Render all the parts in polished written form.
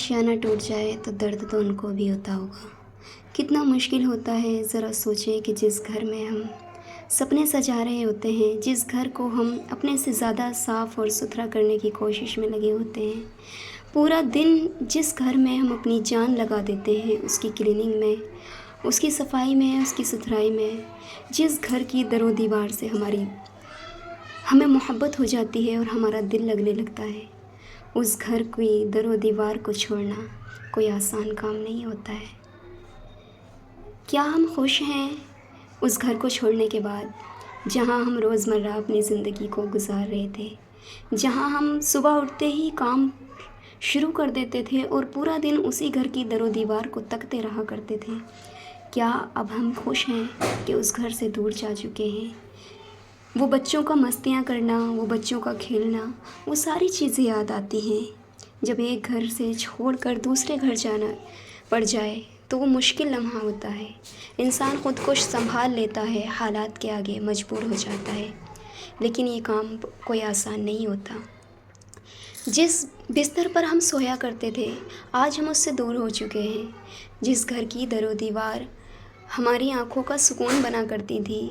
आशियाना टूट जाए तो दर्द तो उनको भी होता होगा। कितना मुश्किल होता है ज़रा सोचें कि जिस घर में हम सपने सजा रहे होते हैं, जिस घर को हम अपने से ज़्यादा साफ़ और सुथरा करने की कोशिश में लगे होते हैं, पूरा दिन जिस घर में हम अपनी जान लगा देते हैं उसकी क्लीनिंग में, उसकी सफाई में, उसकी सुथराई में, जिस घर की दरो दीवार से हमें मोहब्बत हो जाती है और हमारा दिल लगने लगता है, उस घर की दरो दीवार को छोड़ना कोई आसान काम नहीं होता है। क्या हम खुश हैं उस घर को छोड़ने के बाद, जहाँ हम रोज़मर्रा अपनी ज़िंदगी को गुजार रहे थे, जहाँ हम सुबह उठते ही काम शुरू कर देते थे और पूरा दिन उसी घर की दरो दीवार को तकते रहा करते थे? क्या अब हम खुश हैं कि उस घर से दूर जा चुके हैं? वो बच्चों का मस्तियाँ करना, वो बच्चों का खेलना, वो सारी चीज़ें याद आती हैं। जब एक घर से छोड़कर दूसरे घर जाना पड़ जाए तो वो मुश्किल लम्हा होता है। इंसान ख़ुद को संभाल लेता है, हालात के आगे मजबूर हो जाता है, लेकिन ये काम कोई आसान नहीं होता। जिस बिस्तर पर हम सोया करते थे, आज हम उससे दूर हो चुके हैं। जिस घर की दरो दीवार हमारी आँखों का सुकून बना करती थी,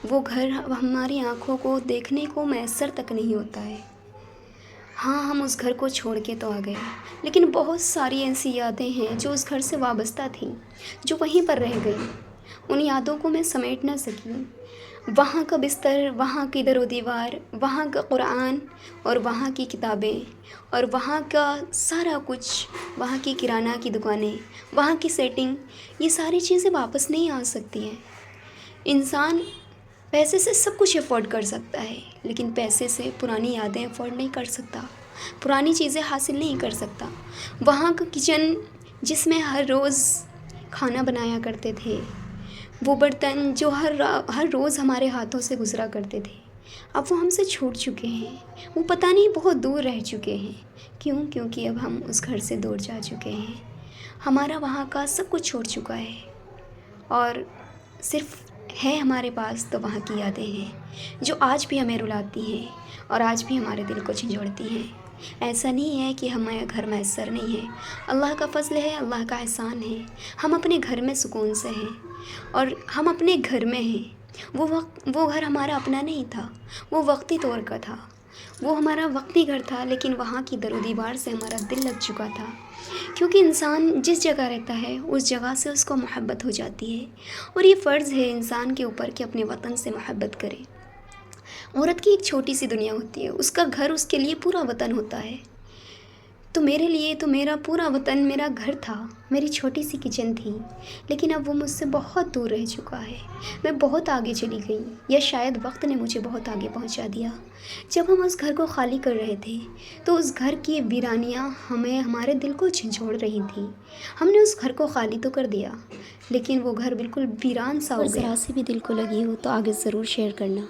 वो घर अब हमारी आँखों को देखने को मैसर तक नहीं होता है। हाँ, हम उस घर को छोड़ के तो आ गए, लेकिन बहुत सारी ऐसी यादें हैं जो उस घर से वाबस्ता थीं, जो वहीं पर रह गई। उन यादों को मैं समेट ना सकी। वहाँ का बिस्तर, वहाँ की दरो दीवार, वहाँ का कुरान और वहाँ की किताबें और वहाँ का सारा कुछ, वहाँ की किराना की दुकानें, वहाँ की सेटिंग, ये सारी चीज़ें वापस नहीं आ सकती हैं। इंसान पैसे से सब कुछ अफोर्ड कर सकता है, लेकिन पैसे से पुरानी यादें अफोर्ड नहीं कर सकता, पुरानी चीज़ें हासिल नहीं कर सकता। वहाँ का किचन जिसमें हर रोज़ खाना बनाया करते थे, वो बर्तन जो हर रोज़ हमारे हाथों से गुज़रा करते थे, अब वो हमसे छूट चुके हैं। वो पता नहीं बहुत दूर रह चुके हैं। क्यों? क्योंकि अब हम उस घर से दूर जा चुके हैं। हमारा वहाँ का सब कुछ छूट चुका है और सिर्फ़ है हमारे पास तो वहाँ की यादें हैं, जो आज भी हमें रुलाती हैं और आज भी हमारे दिल को झंझोड़ती हैं। ऐसा नहीं है कि हमें घर मैसर नहीं है, अल्लाह का फ़ज़ल है, अल्लाह का एहसान है। हम अपने घर में सुकून से हैं और हम अपने घर में हैं। वो घर हमारा अपना नहीं था, वो वक्ती तौर का था, वो हमारा वक्ती घर था, लेकिन वहाँ की दरो दीवार से हमारा दिल लग चुका था। क्योंकि इंसान जिस जगह रहता है उस जगह से उसको मोहब्बत हो जाती है और ये फ़र्ज़ है इंसान के ऊपर कि अपने वतन से मोहब्बत करे। औरत की एक छोटी सी दुनिया होती है, उसका घर उसके लिए पूरा वतन होता है। तो मेरे लिए तो मेरा पूरा वतन मेरा घर था, मेरी छोटी सी किचन थी, लेकिन अब वो मुझसे बहुत दूर रह चुका है। मैं बहुत आगे चली गई, या शायद वक्त ने मुझे बहुत आगे पहुंचा दिया। जब हम उस घर को खाली कर रहे थे तो उस घर की वीरानियाँ हमें हमारे दिल को झंझोड़ रही थी। हमने उस घर को खाली तो कर दिया, लेकिन वो घर बिल्कुल वीरान सा हो गया। ज़रा सी भी दिल को लगी हो तो आगे ज़रूर शेयर करना।